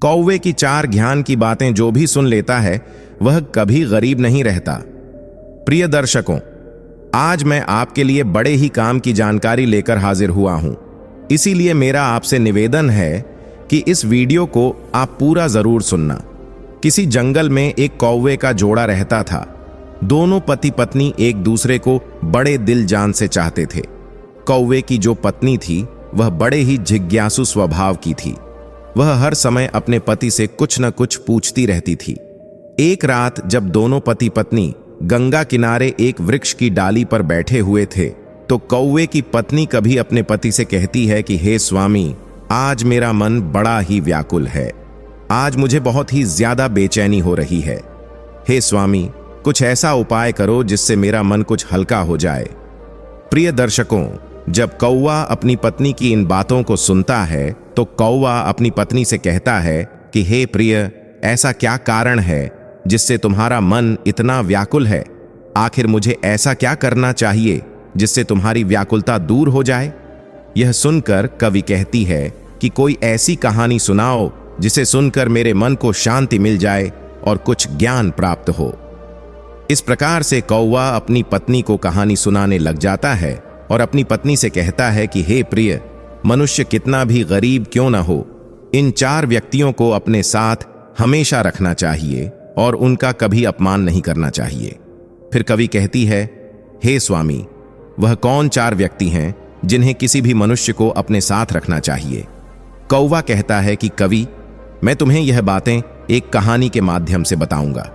कौवे की चार ज्ञान की बातें जो भी सुन लेता है वह कभी गरीब नहीं रहता। प्रिय दर्शकों, आज मैं आपके लिए बड़े ही काम की जानकारी लेकर हाजिर हुआ हूं। इसीलिए मेरा आपसे निवेदन है कि इस वीडियो को आप पूरा जरूर सुनना। किसी जंगल में एक कौवे का जोड़ा रहता था। दोनों पति पत्नी एक दूसरे को बड़े दिल जान से चाहते थे। कौवे की जो पत्नी थी वह बड़े ही जिज्ञासु स्वभाव की थी। वह हर समय अपने पति से कुछ न कुछ पूछती रहती थी। एक रात जब दोनों पति पत्नी गंगा किनारे एक वृक्ष की डाली पर बैठे हुए थे तो कौवे की पत्नी कभी अपने पति से कहती है कि हे स्वामी, आज मेरा मन बड़ा ही व्याकुल है। आज मुझे बहुत ही ज्यादा बेचैनी हो रही है। हे स्वामी, कुछ ऐसा उपाय करो जिससे मेरा मन कुछ हल्का हो जाए। प्रिय दर्शकों, जब कौवा अपनी पत्नी की इन बातों को सुनता है तो कौवा अपनी पत्नी से कहता है कि हे प्रिय, ऐसा क्या कारण है जिससे तुम्हारा मन इतना व्याकुल है? आखिर मुझे ऐसा क्या करना चाहिए जिससे तुम्हारी व्याकुलता दूर हो जाए? यह सुनकर कवि कहती है कि कोई ऐसी कहानी सुनाओ जिसे सुनकर मेरे मन को शांति मिल जाए और कुछ ज्ञान प्राप्त हो। इस प्रकार से कौवा अपनी पत्नी को कहानी सुनाने लग जाता है और अपनी पत्नी से कहता है कि हे प्रिय, मनुष्य कितना भी गरीब क्यों न हो, इन चार व्यक्तियों को अपने साथ हमेशा रखना चाहिए और उनका कभी अपमान नहीं करना चाहिए। फिर कवि कहती है, हे स्वामी, वह कौन चार व्यक्ति हैं जिन्हें किसी भी मनुष्य को अपने साथ रखना चाहिए? कौवा कहता है कि कवि, मैं तुम्हें यह बातें एक कहानी के माध्यम से बताऊंगा,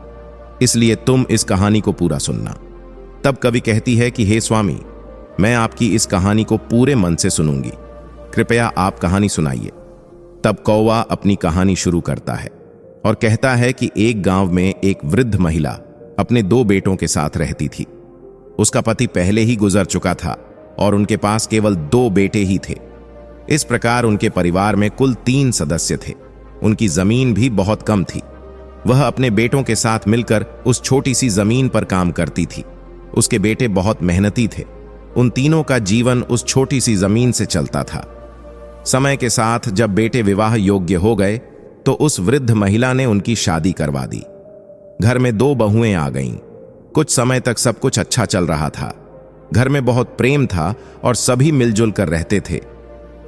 इसलिए तुम इस कहानी को पूरा सुनना। तब कवि कहती है कि हे स्वामी, मैं आपकी इस कहानी को पूरे मन से सुनूंगी, कृपया आप कहानी सुनाइए। तब कौवा अपनी कहानी शुरू करता है और कहता है कि एक गांव में एक वृद्ध महिला अपने दो बेटों के साथ रहती थी। उसका पति पहले ही गुजर चुका था और उनके पास केवल दो बेटे ही थे। इस प्रकार उनके परिवार में कुल 3 सदस्य थे। उनकी जमीन भी बहुत कम थी। वह अपने बेटों के साथ मिलकर उस छोटी सी जमीन पर काम करती थी। उसके बेटे बहुत मेहनती थे। उन तीनों का जीवन उस छोटी सी जमीन से चलता था। समय के साथ जब बेटे विवाह योग्य हो गए तो उस वृद्ध महिला ने उनकी शादी करवा दी। घर में 2 बहुएं आ गईं। कुछ समय तक सब कुछ अच्छा चल रहा था। घर में बहुत प्रेम था और सभी मिलजुल कर रहते थे।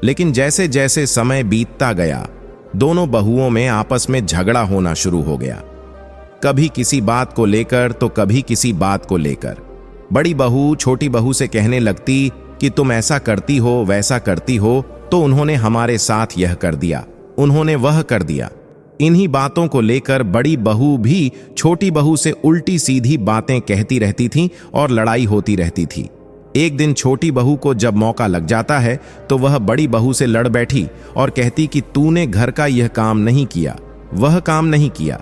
लेकिन जैसे जैसे समय बीतता गया, दोनों बहुओं में आपस में झगड़ा होना शुरू हो गया। कभी किसी बात को लेकर तो कभी किसी बात को लेकर। बड़ी बहू छोटी बहू से कहने लगती कि तुम ऐसा करती हो, वैसा करती हो, तो उन्होंने हमारे साथ यह कर दिया, उन्होंने वह कर दिया। इन्हीं बातों को लेकर बड़ी बहू भी छोटी बहू से उल्टी सीधी बातें कहती रहती थी और लड़ाई होती रहती थी। एक दिन छोटी बहू को जब मौका लग जाता है तो वह बड़ी बहू से लड़ बैठी और कहती कि तूने घर का यह काम नहीं किया, वह काम नहीं किया।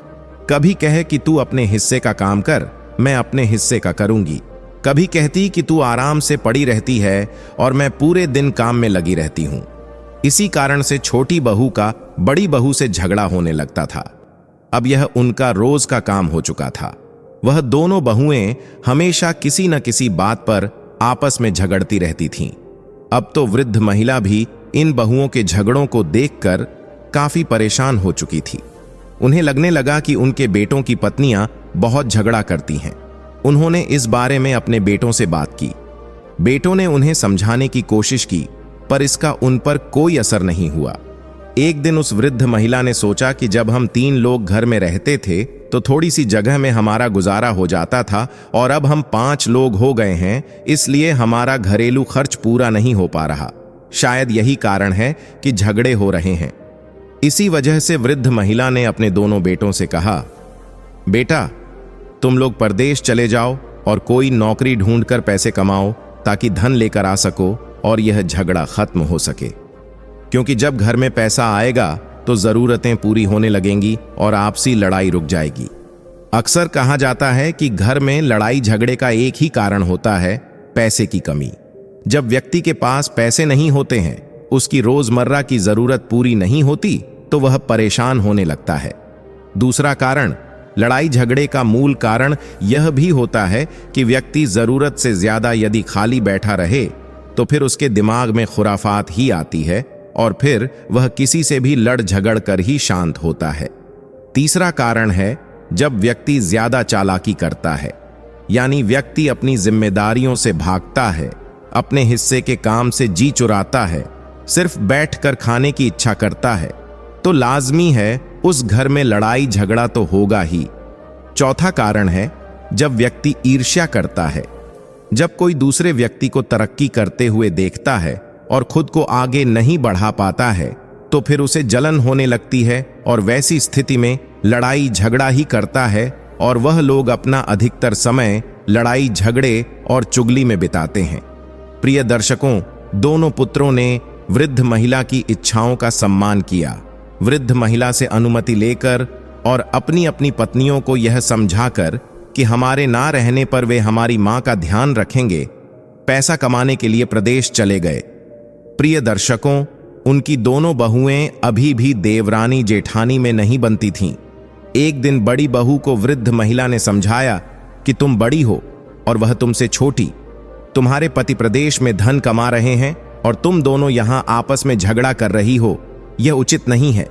कभी कहे कि तू अपने हिस्से का काम कर, मैं अपने हिस्से का करूंगी। कभी कहती कि तू आराम से पड़ी रहती है और मैं पूरे दिन काम में लगी रहती हूं। इसी कारण से छोटी बहू का बड़ी बहू से झगड़ा होने लगता था। अब यह उनका रोज का काम हो चुका था। वह दोनों बहुएं हमेशा किसी न किसी बात पर आपस में झगड़ती रहती थीं। अब तो वृद्ध महिला भी इन बहुओं के झगड़ों को देखकर काफी परेशान हो चुकी थी। उन्हें लगने लगा कि उनके बेटों की पत्नियां बहुत झगड़ा करती हैं। उन्होंने इस बारे में अपने बेटों से बात की। बेटों ने उन्हें समझाने की कोशिश की, पर इसका उन पर कोई असर नहीं हुआ। एक दिन उस वृद्ध महिला ने सोचा कि जब हम 3 लोग घर में रहते थे तो थोड़ी सी जगह में हमारा गुजारा हो जाता था और अब हम 5 लोग हो गए हैं, इसलिए हमारा घरेलू खर्च पूरा नहीं हो पा रहा। शायद यही कारण है कि झगड़े हो रहे हैं। इसी वजह से वृद्ध महिला ने अपने दोनों बेटों से कहा, बेटा, तुम लोग परदेश चले जाओ और कोई नौकरी ढूंढकर पैसे कमाओ ताकि धन लेकर आ सको और यह झगड़ा खत्म हो सके। क्योंकि जब घर में पैसा आएगा तो जरूरतें पूरी होने लगेंगी और आपसी लड़ाई रुक जाएगी। अक्सर कहा जाता है कि घर में लड़ाई झगड़े का एक ही कारण होता है, पैसे की कमी। जब व्यक्ति के पास पैसे नहीं होते हैं, उसकी रोजमर्रा की जरूरत पूरी नहीं होती, तो वह परेशान होने लगता है। दूसरा कारण, लड़ाई झगड़े का मूल कारण यह भी होता है कि व्यक्ति जरूरत से ज्यादा यदि खाली बैठा रहे तो फिर उसके दिमाग में खुराफात ही आती है और फिर वह किसी से भी लड़ झगड़ कर ही शांत होता है। तीसरा कारण है जब व्यक्ति ज्यादा चालाकी करता है, यानी व्यक्ति अपनी जिम्मेदारियों से भागता है, अपने हिस्से के काम से जी चुराता है, सिर्फ बैठकर खाने की इच्छा करता है, तो लाजमी है उस घर में लड़ाई झगड़ा तो होगा ही। चौथा कारण है जब व्यक्ति ईर्ष्या करता है। जब कोई दूसरे व्यक्ति को तरक्की करते हुए देखता है और खुद को आगे नहीं बढ़ा पाता है तो फिर उसे जलन होने लगती है और वैसी स्थिति में लड़ाई झगड़ा ही करता है और वह लोग अपना अधिकतर समय लड़ाई झगड़े और चुगली में बिताते हैं। प्रिय दर्शकों, दोनों पुत्रों ने वृद्ध महिला की इच्छाओं का सम्मान किया। वृद्ध महिला से अनुमति लेकर और अपनी अपनी पत्नियों को यह समझाकर कि हमारे ना रहने पर वे हमारी मां का ध्यान रखेंगे, पैसा कमाने के लिए प्रदेश चले गए। प्रिय दर्शकों, उनकी दोनों बहुएं अभी भी देवरानी जेठानी में नहीं बनती थीं। एक दिन बड़ी बहू को वृद्ध महिला ने समझाया कि तुम बड़ी हो और वह तुमसे छोटी, तुम्हारे पति प्रदेश में धन कमा रहे हैं और तुम दोनों यहां आपस में झगड़ा कर रही हो, यह उचित नहीं है।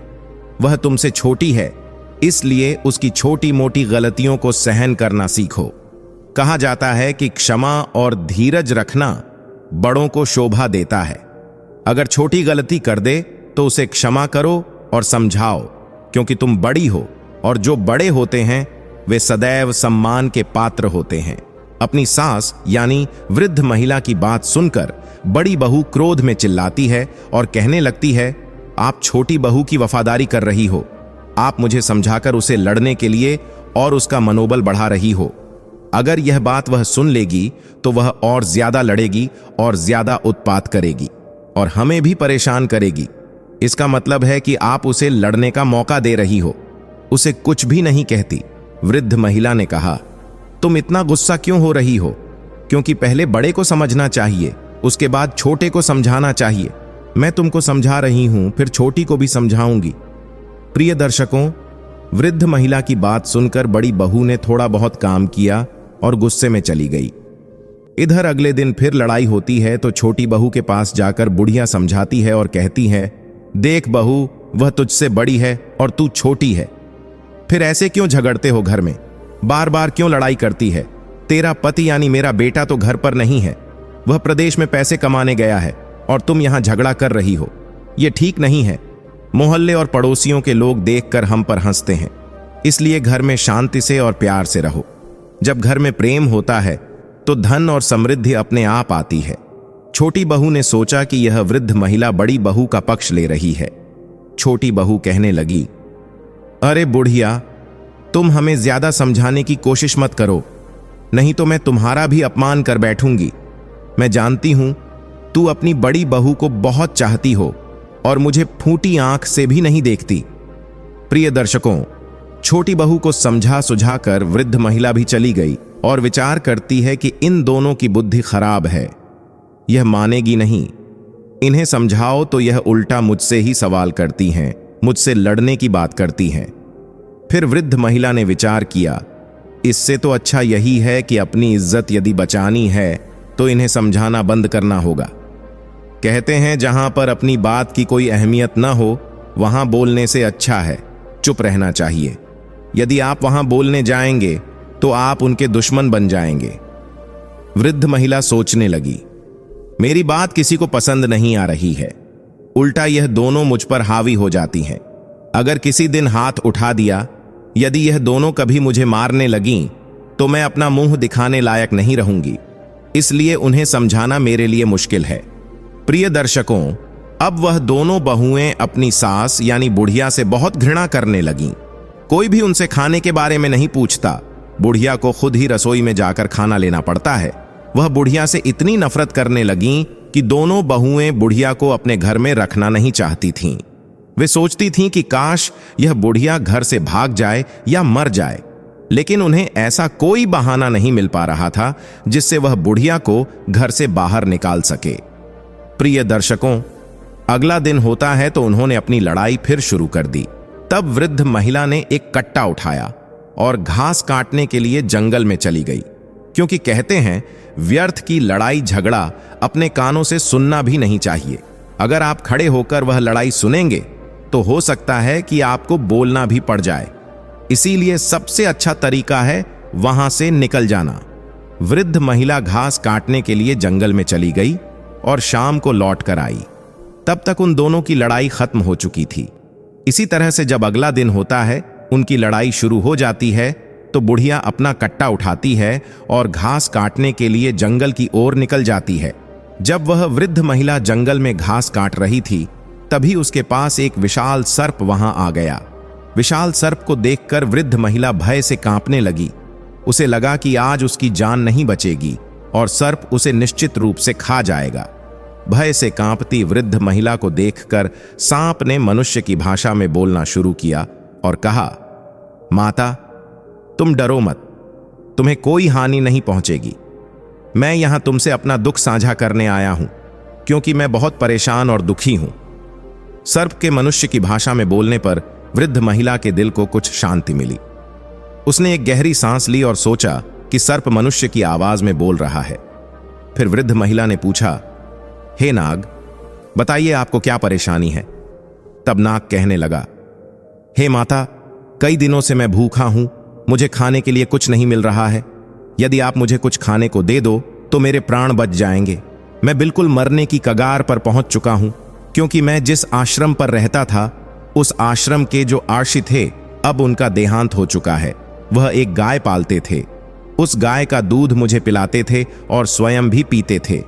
वह तुमसे छोटी है, इसलिए उसकी छोटी मोटी गलतियों को सहन करना सीखो। कहा जाता है कि क्षमा और धीरज रखना बड़ों को शोभा देता है। अगर छोटी गलती कर दे तो उसे क्षमा करो और समझाओ, क्योंकि तुम बड़ी हो और जो बड़े होते हैं वे सदैव सम्मान के पात्र होते हैं। अपनी सास यानी वृद्ध महिला की बात सुनकर बड़ी बहू क्रोध में चिल्लाती है और कहने लगती है, आप छोटी बहू की वफादारी कर रही हो, आप मुझे समझाकर उसे लड़ने के लिए और उसका मनोबल बढ़ा रही हो। अगर यह बात वह सुन लेगी तो वह और ज्यादा लड़ेगी और ज्यादा उत्पात करेगी और हमें भी परेशान करेगी। इसका मतलब है कि आप उसे लड़ने का मौका दे रही हो, उसे कुछ भी नहीं कहती। वृद्ध महिला ने कहा, तुम इतना गुस्सा क्यों हो रही हो? क्योंकि पहले बड़े को समझना चाहिए, उसके बाद छोटे को समझाना चाहिए। मैं तुमको समझा रही हूं, फिर छोटी को भी समझाऊंगी। प्रिय दर्शकों, वृद्ध महिला की बात सुनकर बड़ी बहू ने थोड़ा बहुत काम किया और गुस्से में चली गई। इधर अगले दिन फिर लड़ाई होती है तो छोटी बहू के पास जाकर बुढ़िया समझाती है और कहती है, देख बहू, वह तुझसे बड़ी है और तू छोटी है, फिर ऐसे क्यों झगड़ते हो घर में? बार बार क्यों लड़ाई करती है? तेरा पति यानी मेरा बेटा तो घर पर नहीं है, वह प्रदेश में पैसे कमाने गया है और तुम यहां झगड़ा कर रही हो। यह ठीक नहीं है। मोहल्ले और पड़ोसियों के लोग देखकर हम पर हंसते हैं, इसलिए घर में शांति से और प्यार से रहो। जब घर में प्रेम होता है तो धन और समृद्धि अपने आप आती है। छोटी बहू ने सोचा कि यह वृद्ध महिला बड़ी बहू का पक्ष ले रही है। छोटी बहू कहने लगी, अरे बुढ़िया, तुम हमें ज्यादा समझाने की कोशिश मत करो, नहीं तो मैं तुम्हारा भी अपमान कर बैठूंगी। मैं जानती हूं तू अपनी बड़ी बहू को बहुत चाहती हो और मुझे फूटी आंख से भी नहीं देखती। प्रिय दर्शकों, छोटी बहू को समझा सुझाकर वृद्ध महिला भी चली गई और विचार करती है कि इन दोनों की बुद्धि खराब है, यह मानेगी नहीं। इन्हें समझाओ तो यह उल्टा मुझसे ही सवाल करती हैं, मुझसे लड़ने की बात करती हैं। फिर वृद्ध महिला ने विचार किया, इससे तो अच्छा यही है कि अपनी इज्जत यदि बचानी है तो इन्हें समझाना बंद करना होगा। कहते हैं जहां पर अपनी बात की कोई अहमियत ना हो वहां बोलने से अच्छा है चुप रहना चाहिए। यदि आप वहां बोलने जाएंगे तो आप उनके दुश्मन बन जाएंगे। वृद्ध महिला सोचने लगी, मेरी बात किसी को पसंद नहीं आ रही है, उल्टा यह दोनों मुझ पर हावी हो जाती हैं। अगर किसी दिन हाथ उठा दिया, यदि यह दोनों कभी मुझे मारने लगीं तो मैं अपना मुंह दिखाने लायक नहीं रहूंगी, इसलिए उन्हें समझाना मेरे लिए मुश्किल है। प्रिय दर्शकों, अब वह दोनों बहुएं अपनी सास यानी बुढ़िया से बहुत घृणा करने लगीं। कोई भी उनसे खाने के बारे में नहीं पूछता, बुढ़िया को खुद ही रसोई में जाकर खाना लेना पड़ता है। वह बुढ़िया से इतनी नफरत करने लगीं कि दोनों बहुएं बुढ़िया को अपने घर में रखना नहीं चाहती थीं। वे सोचती थीं कि काश यह बुढ़िया घर से भाग जाए या मर जाए, लेकिन उन्हें ऐसा कोई बहाना नहीं मिल पा रहा था जिससे वह बुढ़िया को घर से बाहर निकाल सके। प्रिय दर्शकों, अगला दिन होता है तो उन्होंने अपनी लड़ाई फिर शुरू कर दी। तब वृद्ध महिला ने एक कट्टा उठाया और घास काटने के लिए जंगल में चली गई, क्योंकि कहते हैं व्यर्थ की लड़ाई झगड़ा अपने कानों से सुनना भी नहीं चाहिए। अगर आप खड़े होकर वह लड़ाई सुनेंगे तो हो सकता है कि आपको बोलना भी पड़ जाए। इसीलिए सबसे अच्छा तरीका है वहां से निकल जाना। वृद्ध महिला घास काटने के लिए जंगल में चली गई और शाम को लौट कर आई। तब तक उन दोनों की लड़ाई खत्म हो चुकी थी। इसी तरह से जब अगला दिन होता है, उनकी लड़ाई शुरू हो जाती है, तो बुढ़िया अपना कट्टा उठाती है और घास काटने के लिए जंगल की ओर निकल जाती है। जब वह वृद्ध महिला जंगल में घास काट रही थी, तभी उसके पास एक विशाल सर्प वहां आ गया। विशाल सर्प को देखकर वृद्ध महिला भय से कांपने लगी। उसे लगा कि आज उसकी जान नहीं बचेगी और सर्प उसे निश्चित रूप से खा जाएगा। भय से कांपती वृद्ध महिला को देखकर सांप ने मनुष्य की भाषा में बोलना शुरू किया और कहा, माता, तुम डरो मत, तुम्हें कोई हानि नहीं पहुंचेगी। मैं यहां तुमसे अपना दुख साझा करने आया हूं, क्योंकि मैं बहुत परेशान और दुखी हूं। सर्प के मनुष्य की भाषा में बोलने पर वृद्ध महिला के दिल को कुछ शांति मिली। उसने एक गहरी सांस ली और सोचा कि सर्प मनुष्य की आवाज में बोल रहा है। फिर वृद्ध महिला ने पूछा, हे नाग, बताइए आपको क्या परेशानी है। तब नाग कहने लगा, हे माता, कई दिनों से मैं भूखा हूं, मुझे खाने के लिए कुछ नहीं मिल रहा है। यदि आप मुझे कुछ खाने को दे दो तो मेरे प्राण बच जाएंगे। मैं बिल्कुल मरने की कगार पर पहुंच चुका हूं, क्योंकि मैं जिस आश्रम पर रहता था, उस आश्रम के जो आर्षि थे, अब उनका देहांत हो चुका है। वह एक गाय पालते थे। उस गाय का दूध मुझे पिलाते थे और स्वयं भी पीते थे।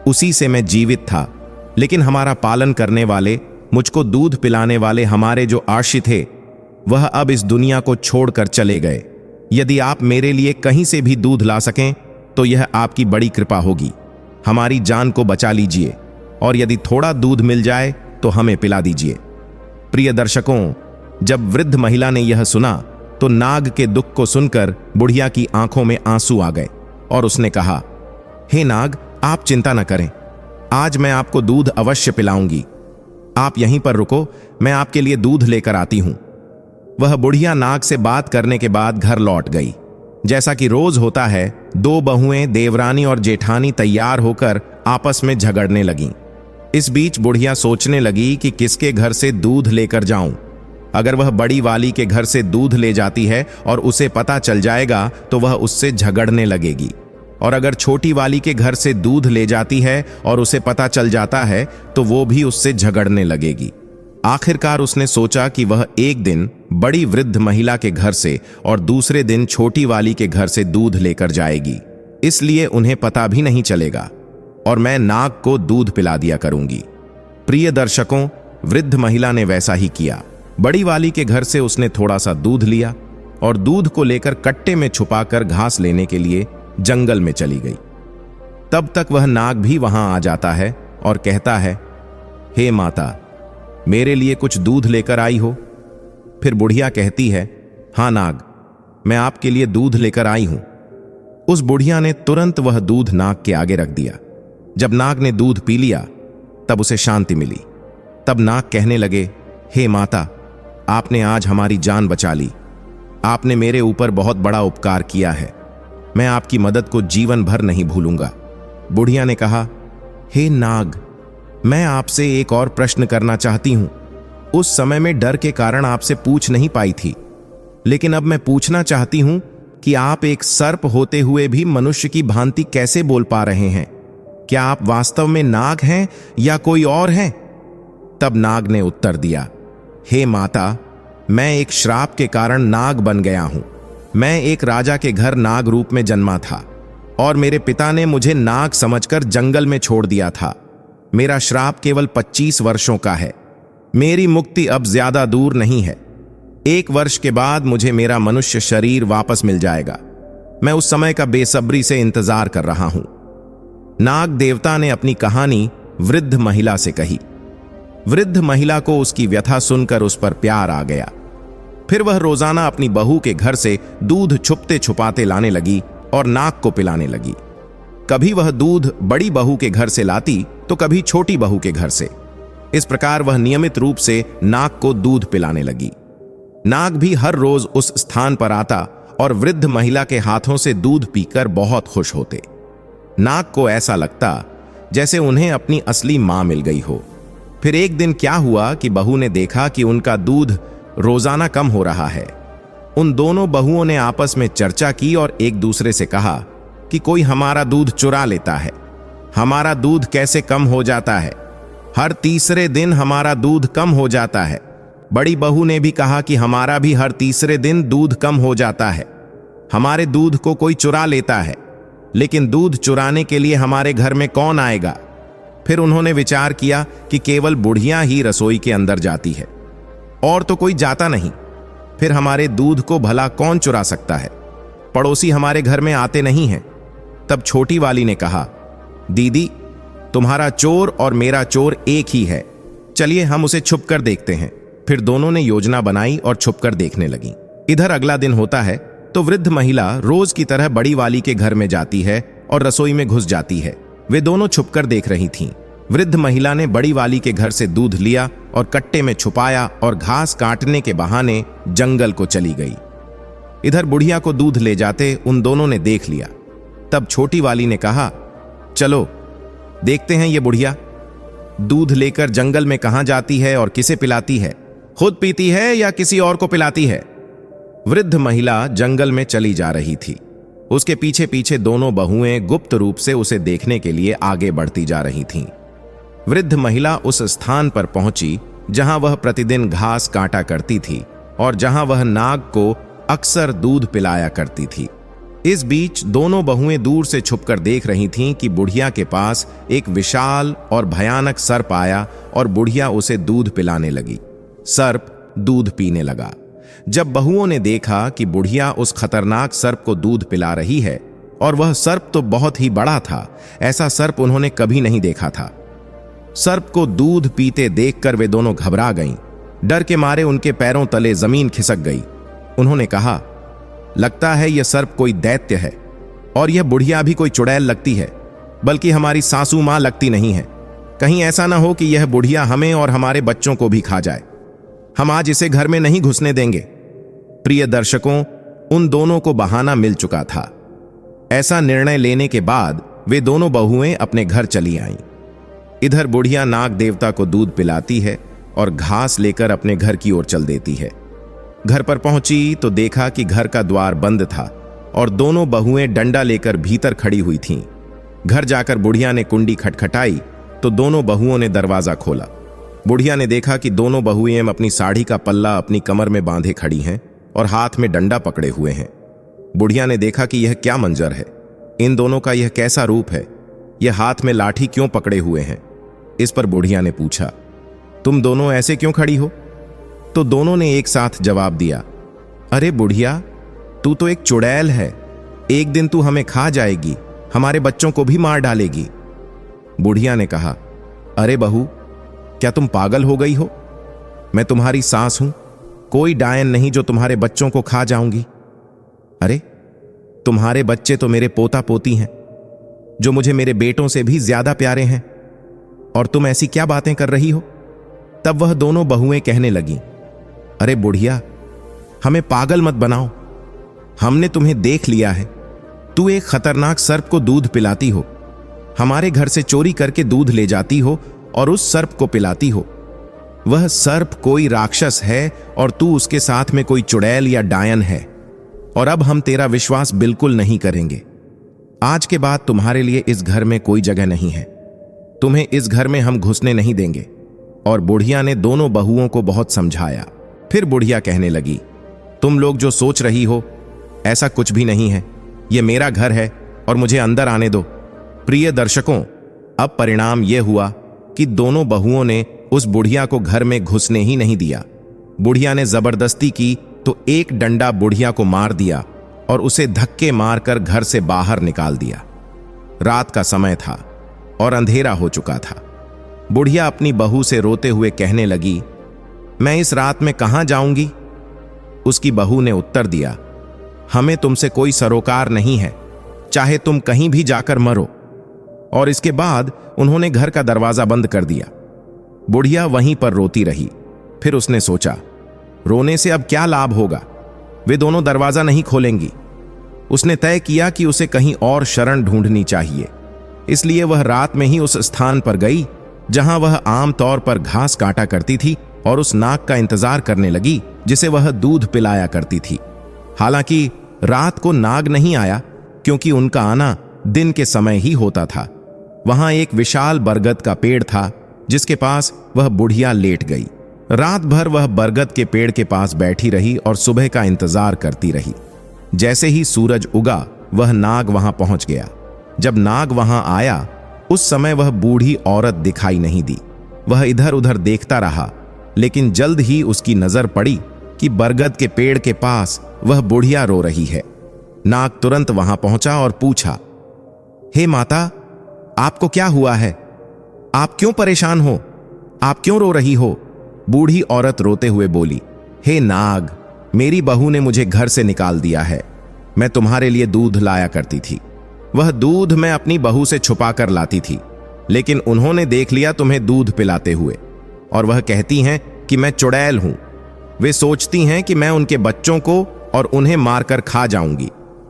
उसी से मैं जीवित था। लेकिन हमारा पालन करने वाले, मुझको दूध पिलाने वाले हमारे जो आर्षि थे, वह अब इस दुनिया को छोड़कर चले गए। यदि आप मेरे लिए कहीं से भी दूध ला सकें तो यह आपकी बड़ी कृपा होगी। हमारी जान को बचा लीजिए और यदि थोड़ा दूध मिल जाए तो हमें पिला दीजिए। प्रिय दर्शकों, जब वृद्ध महिला ने यह सुना तो नाग के दुख को सुनकर बुढ़िया की आंखों में आंसू आ गए और उसने कहा, हे नाग, आप चिंता न करें, आज मैं आपको दूध अवश्य पिलाऊंगी। आप यहीं पर रुको, मैं आपके लिए दूध लेकर आती हूं। वह बुढ़िया नाग से बात करने के बाद घर लौट गई। जैसा कि रोज होता है, दो बहुएं देवरानी और जेठानी तैयार होकर आपस में झगड़ने लगीं। इस बीच बुढ़िया सोचने लगी कि किसके घर से दूध लेकर जाऊं। अगर वह बड़ी वाली के घर से दूध ले जाती है और उसे पता चल जाएगा तो वह उससे झगड़ने लगेगी, और अगर छोटी वाली के घर से दूध ले जाती है और उसे पता चल जाता है तो वो भी उससे झगड़ने लगेगी। आखिरकार उसने सोचा कि वह एक दिन बड़ी वृद्ध महिला के घर से और दूसरे दिन छोटी वाली के घर से दूध लेकर जाएगी, इसलिए उन्हें पता भी नहीं चलेगा और मैं नाग को दूध पिला दिया करूंगी। प्रिय दर्शकों, वृद्ध महिला ने वैसा ही किया। बड़ी वाली के घर से उसने थोड़ा सा दूध लिया और दूध को लेकर कट्टे में छुपाकर घास लेने के लिए जंगल में चली गई। तब तक वह नाग भी वहां आ जाता है और कहता है, हे माता, मेरे लिए कुछ दूध लेकर आई हो। फिर बुढ़िया कहती है, हाँ नाग, मैं आपके लिए दूध लेकर आई हूं। उस बुढ़िया ने तुरंत वह दूध नाग के आगे रख दिया। जब नाग ने दूध पी लिया तब उसे शांति मिली। तब नाग कहने लगे, हे माता, आपने आज हमारी जान बचा ली। आपने मेरे ऊपर बहुत बड़ा उपकार किया है। मैं आपकी मदद को जीवन भर नहीं भूलूंगा। बुढ़िया ने कहा, हे नाग, मैं आपसे एक और प्रश्न करना चाहती हूं। उस समय में डर के कारण आपसे पूछ नहीं पाई थी, लेकिन अब मैं पूछना चाहती हूं कि आप एक सर्प होते हुए भी मनुष्य की भांति कैसे बोल पा रहे हैं? क्या आप वास्तव में नाग हैं या कोई और हैं? तब नाग ने उत्तर दिया, हे माता, मैं एक श्राप के कारण नाग बन गया हूं। मैं एक राजा के घर नाग रूप में जन्मा था और मेरे पिता ने मुझे नाग समझकर जंगल में छोड़ दिया था। मेरा श्राप केवल 25 वर्षों का है। मेरी मुक्ति अब ज्यादा दूर नहीं है। 1 वर्ष के बाद मुझे मेरा मनुष्य शरीर वापस मिल जाएगा। मैं उस समय का बेसब्री से इंतजार कर रहा हूं। नाग देवता ने अपनी कहानी वृद्ध महिला से कही। वृद्ध महिला को उसकी व्यथा सुनकर उस पर प्यार आ गया। फिर वह रोजाना अपनी बहू के घर से दूध छुपते छुपाते लाने लगी और नाग को पिलाने लगी। कभी वह दूध बड़ी बहू के घर से लाती तो कभी छोटी बहू के घर से। इस प्रकार वह नियमित रूप से नाग को दूध पिलाने लगी। नाग भी हर रोज उस स्थान पर आता और वृद्ध महिला के हाथों से दूध पीकर बहुत खुश होते। नाग को ऐसा लगता जैसे उन्हें अपनी असली मां मिल गई हो। फिर एक दिन क्या हुआ कि बहू ने देखा कि उनका दूध रोजाना कम हो रहा है। उन दोनों बहुओं ने आपस में चर्चा की और एक दूसरे से कहा कि कोई हमारा दूध चुरा लेता है। हमारा दूध कैसे कम हो जाता है? हर तीसरे दिन हमारा दूध कम हो जाता है। बड़ी बहू ने भी कहा कि हमारा भी हर तीसरे दिन दूध कम हो जाता है। हमारे दूध को कोई चुरा लेता है, लेकिन दूध चुराने के लिए हमारे घर में कौन आएगा? फिर उन्होंने विचार किया कि केवल बुढ़िया ही रसोई के अंदर जाती है, और तो कोई जाता नहीं। फिर हमारे दूध को भला कौन चुरा सकता है? पड़ोसी हमारे घर में आते नहीं हैं। तब छोटी वाली ने कहा, दीदी, तुम्हारा चोर और मेरा चोर एक ही है, चलिए हम उसे छुप कर देखते हैं। फिर दोनों ने योजना बनाई और छुप कर देखने लगी। इधर अगला दिन होता है तो वृद्ध महिला रोज की तरह बड़ी वाली के घर में जाती है और रसोई में घुस जाती है। वे दोनों छुपकर देख रही थीं। वृद्ध महिला ने बड़ी वाली के घर से दूध लिया और कट्टे में छुपाया और घास काटने के बहाने जंगल को चली गई। इधर बुढ़िया को दूध ले जाते उन दोनों ने देख लिया। तब छोटी वाली ने कहा, चलो देखते हैं ये बुढ़िया दूध लेकर जंगल में कहां जाती है और किसे पिलाती है, खुद पीती है या किसी और को पिलाती है। वृद्ध महिला जंगल में चली जा रही थी। उसके पीछे पीछे दोनों बहुएं गुप्त रूप से उसे देखने के लिए आगे बढ़ती जा रही थीं। वृद्ध महिला उस स्थान पर पहुंची जहां वह प्रतिदिन घास काटा करती थी और जहां वह नाग को अक्सर दूध पिलाया करती थी। इस बीच दोनों बहुएं दूर से छुपकर देख रही थीं कि बुढ़िया के पास एक विशाल और भयानक सर्प आया और बुढ़िया उसे दूध पिलाने लगी। सर्प दूध पीने लगा। जब बहुओं ने देखा कि बुढ़िया उस खतरनाक सर्प को दूध पिला रही है, और वह सर्प तो बहुत ही बड़ा था, ऐसा सर्प उन्होंने कभी नहीं देखा था। सर्प को दूध पीते देखकर वे दोनों घबरा गईं। डर के मारे उनके पैरों तले जमीन खिसक गई। उन्होंने कहा, लगता है यह सर्प कोई दैत्य है और यह बुढ़िया भी कोई चुड़ैल लगती है, बल्कि हमारी सासू मां लगती नहीं है। कहीं ऐसा ना हो कि यह बुढ़िया हमें और हमारे बच्चों को भी खा जाए। हम आज इसे घर में नहीं घुसने देंगे। प्रिय दर्शकों, उन दोनों को बहाना मिल चुका था। ऐसा निर्णय लेने के बाद वे दोनों बहुएं अपने घर चली आईं। इधर बुढ़िया नाग देवता को दूध पिलाती है और घास लेकर अपने घर की ओर चल देती है। घर पर पहुंची तो देखा कि घर का द्वार बंद था और दोनों बहुएं डंडा लेकर भीतर खड़ी हुई थीं। घर जाकर बुढ़िया ने कुंडी खटखटाई तो दोनों बहुओं ने दरवाजा खोला। बुढ़िया ने देखा कि दोनों बहुएं अपनी साड़ी का पल्ला अपनी कमर में बांधे खड़ी हैं और हाथ में डंडा पकड़े हुए हैं। बुढ़िया ने देखा कि यह क्या मंजर है, इन दोनों का यह कैसा रूप है, यह हाथ में लाठी क्यों पकड़े हुए हैं। इस पर बुढ़िया ने पूछा, तुम दोनों ऐसे क्यों खड़ी हो? तो दोनों ने एक साथ जवाब दिया, अरे बुढ़िया, तू तो एक चुड़ैल है, एक दिन तू हमें खा जाएगी, हमारे बच्चों को भी मार डालेगी। बुढ़िया ने कहा, अरे बहू, क्या तुम पागल हो गई हो? मैं तुम्हारी सास हूं, कोई डायन नहीं जो तुम्हारे बच्चों को खा जाऊंगी। अरे तुम्हारे बच्चे तो मेरे पोता पोती हैं, जो मुझे मेरे बेटों से भी ज्यादा प्यारे हैं, और तुम ऐसी क्या बातें कर रही हो? तब वह दोनों बहुएं कहने लगीं, अरे बुढ़िया, हमें पागल मत बनाओ, हमने तुम्हें देख लिया है। तू एक खतरनाक सर्प को दूध पिलाती हो, हमारे घर से चोरी करके दूध ले जाती हो और उस सर्प को पिलाती हो। वह सर्प कोई राक्षस है और तू उसके साथ में कोई चुड़ैल या डायन है, और अब हम तेरा विश्वास बिल्कुल नहीं करेंगे। आज के बाद तुम्हारे लिए इस घर में कोई जगह नहीं है, तुम्हें इस घर में हम घुसने नहीं देंगे। और बुढ़िया ने दोनों बहुओं को बहुत समझाया। फिर बुढ़िया कहने लगी, तुम लोग जो सोच रही हो ऐसा कुछ भी नहीं है, यह मेरा घर है और मुझे अंदर आने दो। प्रिय दर्शकों, अब परिणाम यह हुआ कि दोनों बहुओं ने उस बुढ़िया को घर में घुसने ही नहीं दिया। बुढ़िया ने जबरदस्ती की तो एक डंडा बुढ़िया को मार दिया और उसे धक्के मारकर घर से बाहर निकाल दिया। रात का समय था और अंधेरा हो चुका था। बुढ़िया अपनी बहू से रोते हुए कहने लगी, मैं इस रात में कहां जाऊंगी? उसकी बहू ने उत्तर दिया, हमें तुमसे कोई सरोकार नहीं है, चाहे तुम कहीं भी जाकर मरो। और इसके बाद उन्होंने घर का दरवाजा बंद कर दिया। बुढ़िया वहीं पर रोती रही। फिर उसने सोचा, रोने से अब क्या लाभ होगा, वे दोनों दरवाजा नहीं खोलेंगी। उसने तय किया कि उसे कहीं और शरण ढूंढनी चाहिए, इसलिए वह रात में ही उस स्थान पर गई जहां वह आम तौर पर घास काटा करती थी और उस नाग का इंतजार करने लगी जिसे वह दूध पिलाया करती थी। हालांकि रात को नाग नहीं आया, क्योंकि उनका आना दिन के समय ही होता था। वहां एक विशाल बरगद का पेड़ था जिसके पास वह बुढ़िया लेट गई। रात भर वह बरगद के पेड़ के पास बैठी रही और सुबह का इंतजार करती रही। जैसे ही सूरज उगा वह नाग वहां पहुंच गया। जब नाग वहां आया उस समय वह बूढ़ी औरत दिखाई नहीं दी। वह इधर उधर देखता रहा, लेकिन जल्द ही उसकी नजर पड़ी कि बरगद के पेड़ के पास वह बुढ़िया रो रही है। नाग तुरंत वहां पहुंचा और पूछा, हे माता, आपको क्या हुआ है? आप क्यों परेशान हो? आप क्यों रो रही हो? बूढ़ी औरत रोते हुए बोली, हे नाग, मेरी बहू ने मुझे घर से निकाल दिया है। मैं तुम्हारे लिए दूध लाया करती थी। वह दूध मैं अपनी बहू से छुपा कर लाती थी, लेकिन उन्होंने देख लिया तुम्हें दूध पिलाते हुए, और वह कहती हैं कि मैं चुड़ैल हूं। वे सोचती हैं कि मैं उनके बच्चों को और उन्हें मारकर खा जाऊंगी।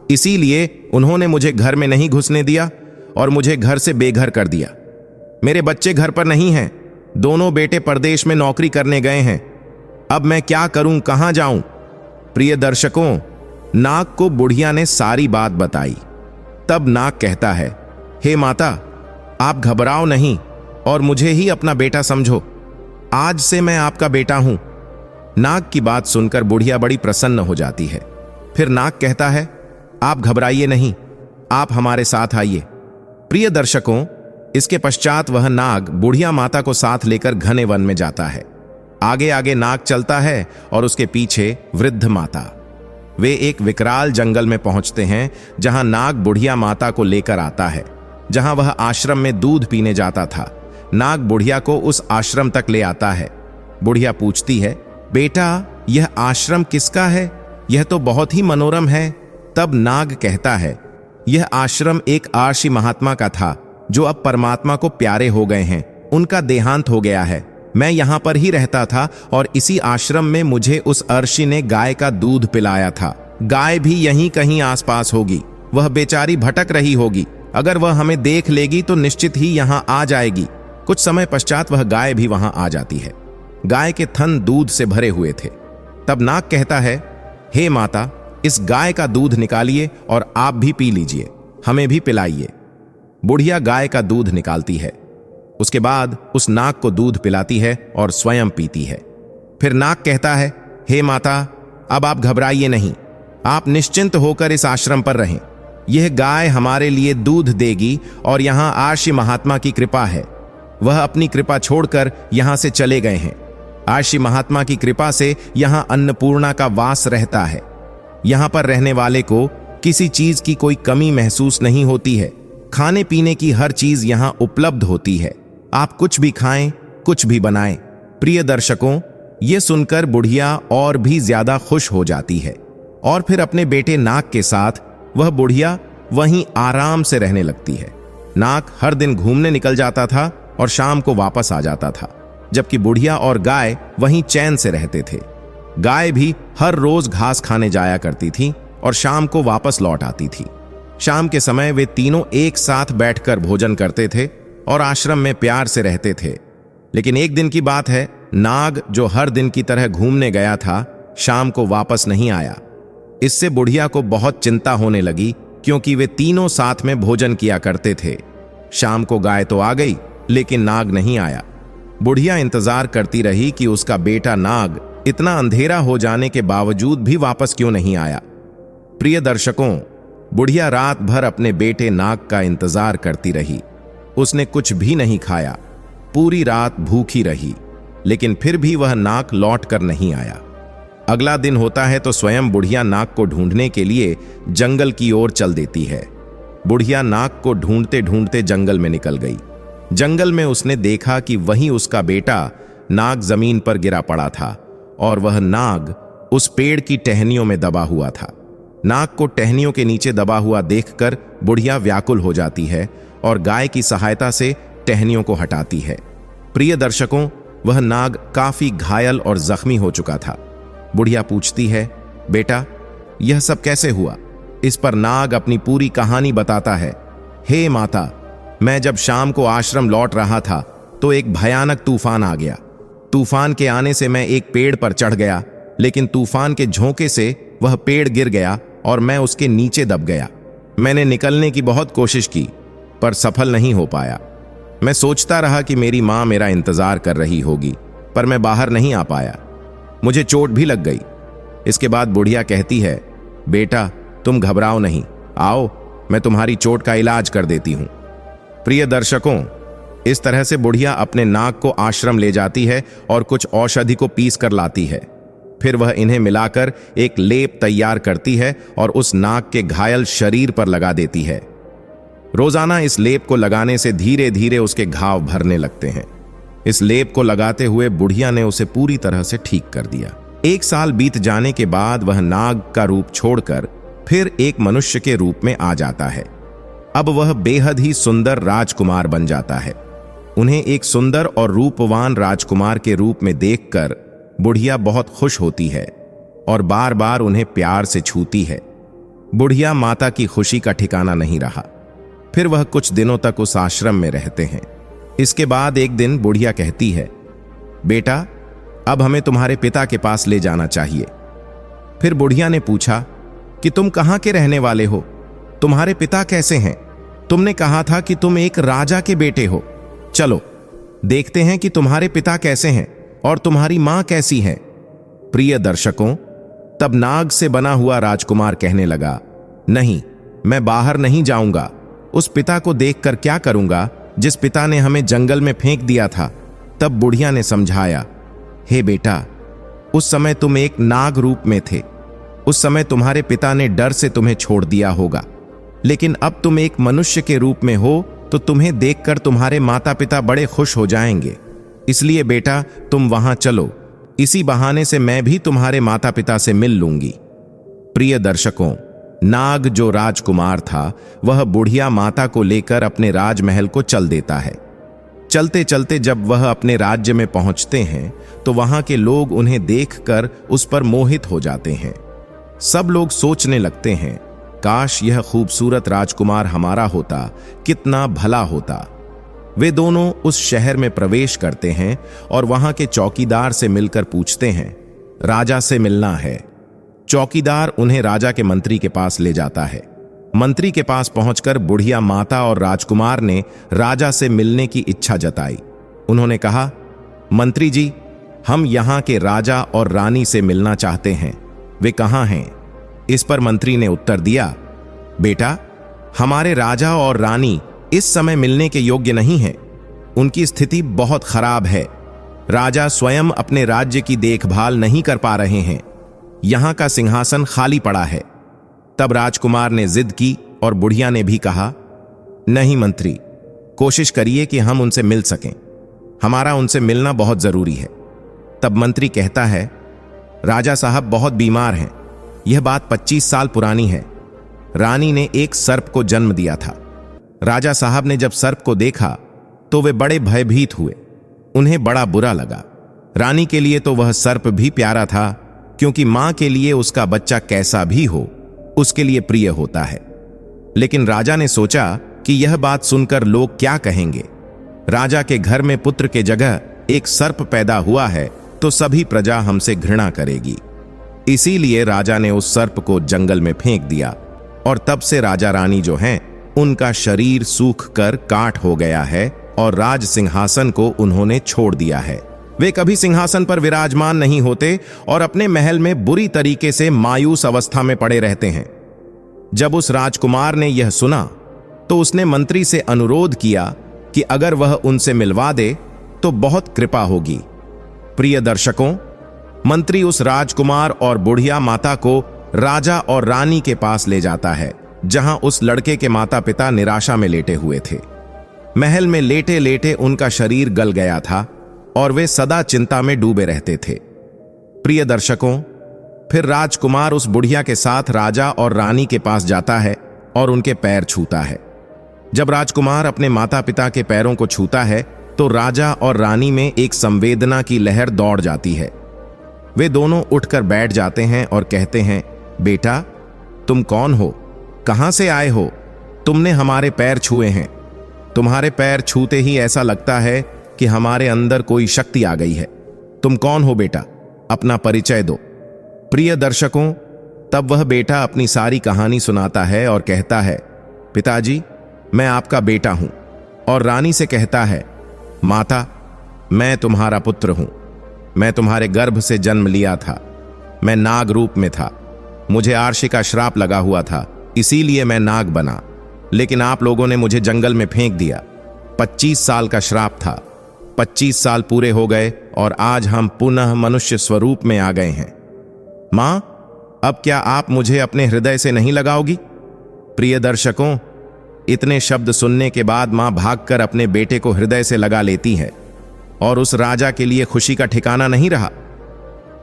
इसीलिए उन्होंने मुझे घर में नहीं घुसने दिया और मुझे घर से बेघर कर दिया। मेरे बच्चे घर पर नहीं हैं, दोनों बेटे परदेश में नौकरी करने गए हैं। अब मैं क्या करूं, कहां जाऊं? प्रिय दर्शकों, नाग को बुढ़िया ने सारी बात बताई। तब नाग कहता है, हे माता, आप घबराओ नहीं और मुझे ही अपना बेटा समझो। आज से मैं आपका बेटा हूं। नाग की बात सुनकर बुढ़िया बड़ी प्रसन्न हो जाती है। फिर नाग कहता है, आप घबराइए नहीं, आप हमारे साथ आइए। प्रिय दर्शकों, इसके पश्चात वह नाग बुढ़िया माता को साथ लेकर घने वन में जाता है। आगे आगे नाग चलता है और उसके पीछे वृद्ध माता। वे एक विकराल जंगल में पहुंचते हैं जहां नाग बुढ़िया माता को लेकर आता है, जहां वह आश्रम में दूध पीने जाता था। नाग बुढ़िया को उस आश्रम तक ले आता है। बुढ़िया पूछती है, बेटा, यह आश्रम किसका है? यह तो बहुत ही मनोरम है। तब नाग कहता है, यह आश्रम एक आर्षि महात्मा का था जो अब परमात्मा को प्यारे हो गए हैं। उनका देहांत हो गया है। मैं यहाँ पर ही रहता था और इसी आश्रम में मुझे उस अर्षि ने गाय का दूध पिलाया था। गाय भी यहीं कहीं आसपास होगी। वह बेचारी भटक रही होगी। अगर वह हमें देख लेगी तो निश्चित ही यहाँ आ जाएगी। कुछ समय पश्चात वह गाय भी वहां आ जाती है। गाय के थन दूध से भरे हुए थे। तब नाग कहता है, हे माता, इस गाय का दूध निकालिए और आप भी पी लीजिए, हमें भी पिलाइए। बुढ़िया गाय का दूध निकालती है। उसके बाद उस नाग को दूध पिलाती है और स्वयं पीती है। फिर नाग कहता है, हे माता, अब आप घबराइए नहीं, आप निश्चिंत होकर इस आश्रम पर रहें। यह गाय हमारे लिए दूध देगी और यहाँ आर्षि महात्मा की कृपा है। वह अपनी कृपा छोड़कर यहाँ से चले गए हैं। आर्षि महात्मा की कृपा से यहाँ अन्नपूर्णा का वास रहता है। यहाँ पर रहने वाले को किसी चीज की कोई कमी महसूस नहीं होती है। खाने पीने की हर चीज यहाँ उपलब्ध होती है। आप कुछ भी खाएं, कुछ भी बनाएं। प्रिय दर्शकों, ये सुनकर बुढ़िया और भी ज्यादा खुश हो जाती है और फिर अपने बेटे नाग के साथ वह बुढ़िया वहीं आराम से रहने लगती है। नाग हर दिन घूमने निकल जाता था और शाम को वापस आ जाता था, जबकि बुढ़िया और गाय वहीं चैन से रहते थे। गाय भी हर रोज घास खाने जाया करती थी और शाम को वापस लौट आती थी। शाम के समय वे तीनों एक साथ बैठकर भोजन करते थे और आश्रम में प्यार से रहते थे। लेकिन एक दिन की बात है, नाग जो हर दिन की तरह घूमने गया था, शाम को वापस नहीं आया। इससे बुढ़िया को बहुत चिंता होने लगी, क्योंकि वे तीनों साथ में भोजन किया करते थे। शाम को गाय तो आ गई, लेकिन नाग नहीं आया। बुढ़िया इंतजार करती रही कि उसका बेटा नाग इतना अंधेरा हो जाने के बावजूद भी वापस क्यों नहीं आया। प्रिय दर्शकों, बुढ़िया रात भर अपने बेटे नाग का इंतजार करती रही। उसने कुछ भी नहीं खाया, पूरी रात भूखी रही, लेकिन फिर भी वह नाग लौट कर नहीं आया। अगला दिन होता है तो स्वयं बुढ़िया नाग को ढूंढने के लिए जंगल की ओर चल देती है। बुढ़िया नाग को ढूंढते ढूंढते जंगल में निकल गई। जंगल में उसने देखा कि वहीं उसका बेटा नाग जमीन पर गिरा पड़ा था और वह नाग उस पेड़ की टहनियों में दबा हुआ था। नाग को टहनियों के नीचे दबा हुआ देखकर बुढ़िया व्याकुल हो जाती है और गाय की सहायता से टहनियों को हटाती है। प्रिय दर्शकों, वह नाग काफी घायल और जख्मी हो चुका था। बुढ़िया पूछती है, बेटा, यह सब कैसे हुआ? इस पर नाग अपनी पूरी कहानी बताता है। हे माता, मैं जब शाम को आश्रम लौट रहा था तो तो एक भयानक तूफान आ गया। तूफान के आने से मैं एक पेड़ पर चढ़ गया, लेकिन तूफान के झोंके से वह पेड़ गिर गया और मैं उसके नीचे दब गया। मैंने निकलने की बहुत कोशिश की, पर सफल नहीं हो पाया। मैं सोचता रहा कि मेरी माँ मेरा इंतजार कर रही होगी, पर मैं बाहर नहीं आ पाया। मुझे चोट भी लग गई। इसके बाद बुढ़िया कहती है, बेटा तुम घबराओ नहीं, आओ मैं तुम्हारी चोट का इलाज कर देती हूं। प्रिय दर्शकों, इस तरह से बुढ़िया अपने नाग को आश्रम ले जाती है और कुछ औषधि को पीस कर लाती है। फिर वह इन्हें मिलाकर एक लेप तैयार करती है और उस नाग के घायल शरीर पर लगा देती है। रोजाना इस लेप को लगाने से धीरे धीरे उसके घाव भरने लगते हैं। इस लेप को लगाते हुए बुढ़िया ने उसे पूरी तरह से ठीक कर दिया। 1 साल बीत जाने के बाद वह नाग का रूप छोड़कर फिर एक मनुष्य के रूप में आ जाता है। अब वह बेहद ही सुंदर राजकुमार बन जाता है। उन्हें एक सुंदर और रूपवान राजकुमार के रूप में देखकर बुढ़िया बहुत खुश होती है और बार बार उन्हें प्यार से छूती है। बुढ़िया माता की खुशी का ठिकाना नहीं रहा। फिर वह कुछ दिनों तक उस आश्रम में रहते हैं। इसके बाद एक दिन बुढ़िया कहती है, बेटा अब हमें तुम्हारे पिता के पास ले जाना चाहिए। फिर बुढ़िया ने पूछा कि तुम कहाँ के रहने वाले हो? तुम्हारे पिता कैसे हैं? तुमने कहा था कि तुम एक राजा के बेटे हो। चलो देखते हैं कि तुम्हारे पिता कैसे हैं और तुम्हारी मां कैसी है। प्रिय दर्शकों, तब नाग से बना हुआ राजकुमार कहने लगा, नहीं, मैं बाहर नहीं जाऊंगा। उस पिता को देखकर क्या करूंगा जिस पिता ने हमें जंगल में फेंक दिया था। तब बुढ़िया ने समझाया, हे बेटा, उस समय तुम एक नाग रूप में थे। उस समय तुम्हारे पिता ने डर से तुम्हें छोड़ दिया होगा, लेकिन अब तुम एक मनुष्य के रूप में हो तो तुम्हें देखकर तुम्हारे माता पिता बड़े खुश हो जाएंगे। इसलिए बेटा तुम वहां चलो, इसी बहाने से मैं भी तुम्हारे माता पिता से मिल लूंगी। प्रिय दर्शकों, नाग जो राजकुमार था वह बुढ़िया माता को लेकर अपने राजमहल को चल देता है। चलते चलते जब वह अपने राज्य में पहुंचते हैं तो वहां के लोग उन्हें देखकर उस पर मोहित हो जाते हैं। सब लोग सोचने लगते हैं, काश यह खूबसूरत राजकुमार हमारा होता, कितना भला होता। वे दोनों उस शहर में प्रवेश करते हैं और वहां के चौकीदार से मिलकर पूछते हैं, राजा से मिलना है। चौकीदार उन्हें राजा के मंत्री के पास ले जाता है। मंत्री के पास पहुंचकर बुढ़िया माता और राजकुमार ने राजा से मिलने की इच्छा जताई। उन्होंने कहा, मंत्री जी, हम यहाँ के राजा और रानी से मिलना चाहते हैं, वे कहाँ हैं? इस पर मंत्री ने उत्तर दिया, बेटा, हमारे राजा और रानी इस समय मिलने के योग्य नहीं हैं। उनकी स्थिति बहुत खराब है। राजा स्वयं अपने राज्य की देखभाल नहीं कर पा रहे हैं। यहां का सिंहासन खाली पड़ा है। तब राजकुमार ने जिद की और बुढ़िया ने भी कहा, नहीं मंत्री, कोशिश करिए कि हम उनसे मिल सकें। हमारा उनसे मिलना बहुत जरूरी है। तब मंत्री कहता है, राजा साहब बहुत बीमार हैं। यह बात 25 साल पुरानी है। रानी ने एक सर्प को जन्म दिया था। राजा साहब ने जब सर्प को देखा तो वे बड़े भयभीत हुए। उन्हें बड़ा बुरा लगा। रानी के लिए तो वह सर्प भी प्यारा था, क्योंकि मां के लिए उसका बच्चा कैसा भी हो उसके लिए प्रिय होता है। लेकिन राजा ने सोचा कि यह बात सुनकर लोग क्या कहेंगे। राजा के घर में पुत्र के जगह एक सर्प पैदा हुआ है तो सभी प्रजा हमसे घृणा करेगी। इसीलिए राजा ने उस सर्प को जंगल में फेंक दिया और तब से राजा रानी जो हैं उनका शरीर सूख कर काठ हो गया है और राज सिंहासन को उन्होंने छोड़ दिया है। वे कभी सिंहासन पर विराजमान नहीं होते और अपने महल में बुरी तरीके से मायूस अवस्था में पड़े रहते हैं। जब उस राजकुमार ने यह सुना तो उसने मंत्री से अनुरोध किया कि अगर वह उनसे मिलवा दे तो बहुत कृपा होगी। प्रिय दर्शकों, मंत्री उस राजकुमार और बुढ़िया माता को राजा और रानी के पास ले जाता है, जहां उस लड़के के माता पिता निराशा में लेटे हुए थे। महल में लेटे लेटे उनका शरीर गल गया था और वे सदा चिंता में डूबे रहते थे। प्रिय दर्शकों, फिर राजकुमार उस बुढ़िया के साथ राजा और रानी के पास जाता है और उनके पैर छूता है। जब राजकुमार अपने माता पिता के पैरों को छूता है तो राजा और रानी में एक संवेदना की लहर दौड़ जाती है। वे दोनों उठकर बैठ जाते हैं और कहते हैं, बेटा, तुम कौन हो? कहां से आए हो? तुमने हमारे पैर छुए हैं। तुम्हारे पैर छूते ही ऐसा लगता है कि हमारे अंदर कोई शक्ति आ गई है। तुम कौन हो बेटा? अपना परिचय दो। प्रिय दर्शकों, तब वह बेटा अपनी सारी कहानी सुनाता है और कहता है, पिताजी, मैं आपका बेटा हूं। और रानी से कहता है, माता, मैं तुम्हारा पुत्र हूं। मैं तुम्हारे गर्भ से जन्म लिया था। मैं नाग रूप में था। मुझे आर्षि का श्राप लगा हुआ था, इसीलिए मैं नाग बना। लेकिन आप लोगों ने मुझे जंगल में फेंक दिया। 25 साल का श्राप था। 25 साल पूरे हो गए और आज हम पुनः मनुष्य स्वरूप में आ गए हैं। मां, अब क्या आप मुझे अपने हृदय से नहीं लगाओगी? प्रिय दर्शकों, इतने शब्द सुनने के बाद मां भागकर अपने बेटे को हृदय से लगा लेती है और उस राजा के लिए खुशी का ठिकाना नहीं रहा।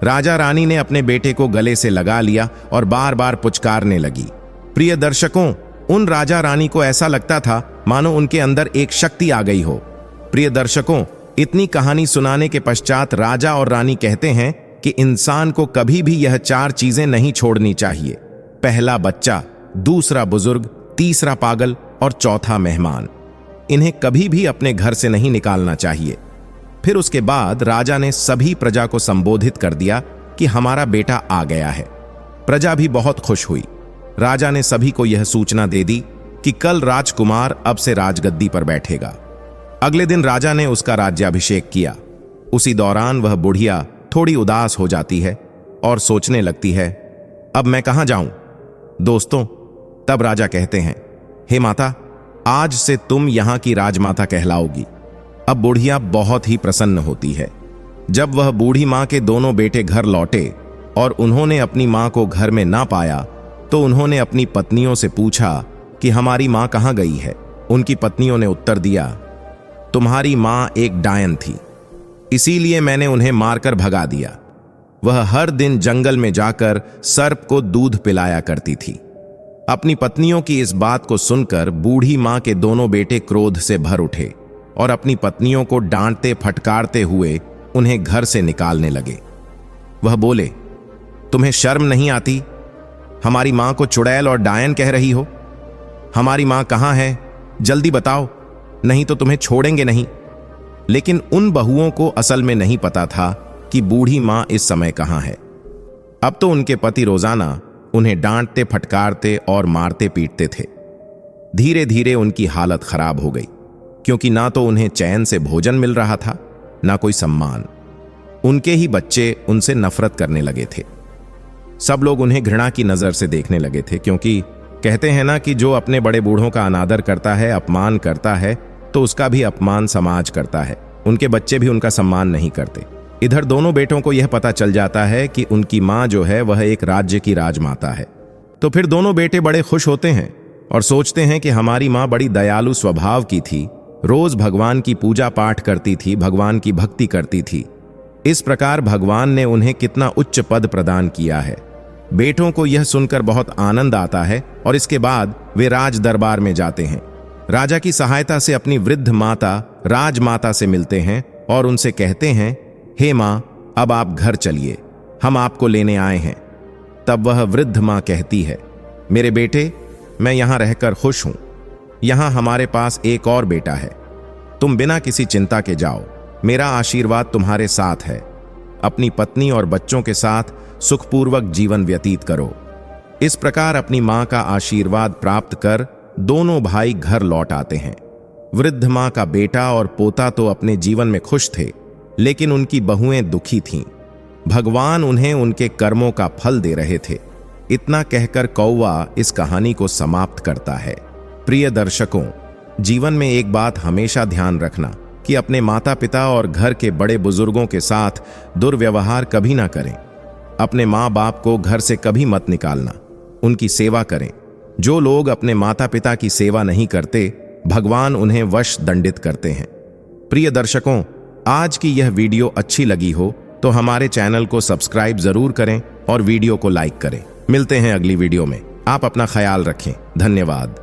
राजा रानी ने अपने बेटे को गले से लगा लिया और बार बार पुचकारने लगी। प्रिय दर्शकों, उन राजा रानी को ऐसा लगता था मानो उनके अंदर एक शक्ति आ गई हो। प्रिय दर्शकों, इतनी कहानी सुनाने के पश्चात राजा और रानी कहते हैं कि इंसान को कभी भी यह 4 चीजें नहीं छोड़नी चाहिए। पहला बच्चा, दूसरा बुजुर्ग, तीसरा पागल और चौथा मेहमान। इन्हें कभी भी अपने घर से नहीं निकालना चाहिए। फिर उसके बाद राजा ने सभी प्रजा को संबोधित कर दिया कि हमारा बेटा आ गया है। प्रजा भी बहुत खुश हुई। राजा ने सभी को यह सूचना दे दी कि कल राजकुमार अब से राजगद्दी पर बैठेगा। अगले दिन राजा ने उसका राज्याभिषेक किया। उसी दौरान वह बुढ़िया थोड़ी उदास हो जाती है और सोचने लगती है, अब मैं कहां जाऊं? दोस्तों, तब राजा कहते हैं, हे माता, आज से तुम यहां की राजमाता कहलाओगी। अब बुढ़िया बहुत ही प्रसन्न होती है। जब वह बूढ़ी मां के दोनों बेटे घर लौटे और उन्होंने अपनी मां को घर में ना पाया तो उन्होंने अपनी पत्नियों से पूछा कि हमारी मां कहां गई है। उनकी पत्नियों ने उत्तर दिया, तुम्हारी मां एक डायन थी, इसीलिए मैंने उन्हें मारकर भगा दिया। वह हर दिन जंगल में जाकर सर्प को दूध पिलाया करती थी। अपनी पत्नियों की इस बात को सुनकर बूढ़ी मां के दोनों बेटे क्रोध से भर उठे और अपनी पत्नियों को डांटते फटकारते हुए उन्हें घर से निकालने लगे। वह बोले, तुम्हें शर्म नहीं आती? हमारी मां को चुड़ैल और डायन कह रही हो? हमारी मां कहां है? जल्दी बताओ, नहीं तो तुम्हें छोड़ेंगे नहीं। लेकिन उन बहुओं को असल में नहीं पता था कि बूढ़ी मां इस समय कहां है। अब तो उनके पति रोजाना उन्हें डांटते फटकारते और मारते पीटते थे। धीरे धीरे उनकी हालत खराब हो गई, क्योंकि ना तो उन्हें चैन से भोजन मिल रहा था, ना कोई सम्मान। उनके ही बच्चे उनसे नफरत करने लगे थे। सब लोग उन्हें घृणा की नजर से देखने लगे थे, क्योंकि कहते हैं ना कि जो अपने बड़े बूढ़ों का अनादर करता है, अपमान करता है, तो उसका भी अपमान समाज करता है। उनके बच्चे भी उनका सम्मान नहीं करते। इधर दोनों बेटों को यह पता चल जाता है कि उनकी मां जो है वह एक राज्य की राजमाता है। तो फिर दोनों बेटे बड़े खुश होते हैं और सोचते हैं कि हमारी मां बड़ी दयालु स्वभाव की थी, रोज भगवान की पूजा पाठ करती थी, भगवान की भक्ति करती थी। इस प्रकार भगवान ने उन्हें कितना उच्च पद प्रदान किया है। बेटों को यह सुनकर बहुत आनंद आता है और इसके बाद वे राज दरबार में जाते हैं। राजा की सहायता से अपनी वृद्ध माता राजमाता से मिलते हैं और उनसे कहते हैं, हे मां, अब आप घर चलिए, हम आपको लेने आए हैं। तब वह वृद्ध मां कहती है, मेरे बेटे, मैं यहां रहकर खुश हूं। यहां हमारे पास एक और बेटा है। तुम बिना किसी चिंता के जाओ, मेरा आशीर्वाद तुम्हारे साथ है। अपनी पत्नी और बच्चों के साथ सुखपूर्वक जीवन व्यतीत करो। इस प्रकार अपनी मां का आशीर्वाद प्राप्त कर दोनों भाई घर लौट आते हैं। वृद्ध मां का बेटा और पोता तो अपने जीवन में खुश थे, लेकिन उनकी बहुएं दुखी थीं। भगवान उन्हें उनके कर्मों का फल दे रहे थे। इतना कहकर कौवा इस कहानी को समाप्त करता है। प्रिय दर्शकों, जीवन में एक बात हमेशा ध्यान रखना कि अपने माता पिता और घर के बड़े बुजुर्गों के साथ दुर्व्यवहार कभी ना करें। अपने माँ बाप को घर से कभी मत निकालना, उनकी सेवा करें। जो लोग अपने माता पिता की सेवा नहीं करते, भगवान उन्हें वश दंडित करते हैं। प्रिय दर्शकों, आज की यह वीडियो अच्छी लगी हो तो हमारे चैनल को सब्सक्राइब जरूर करें और वीडियो को लाइक करें। मिलते हैं अगली वीडियो में। आप अपना ख्याल रखें। धन्यवाद।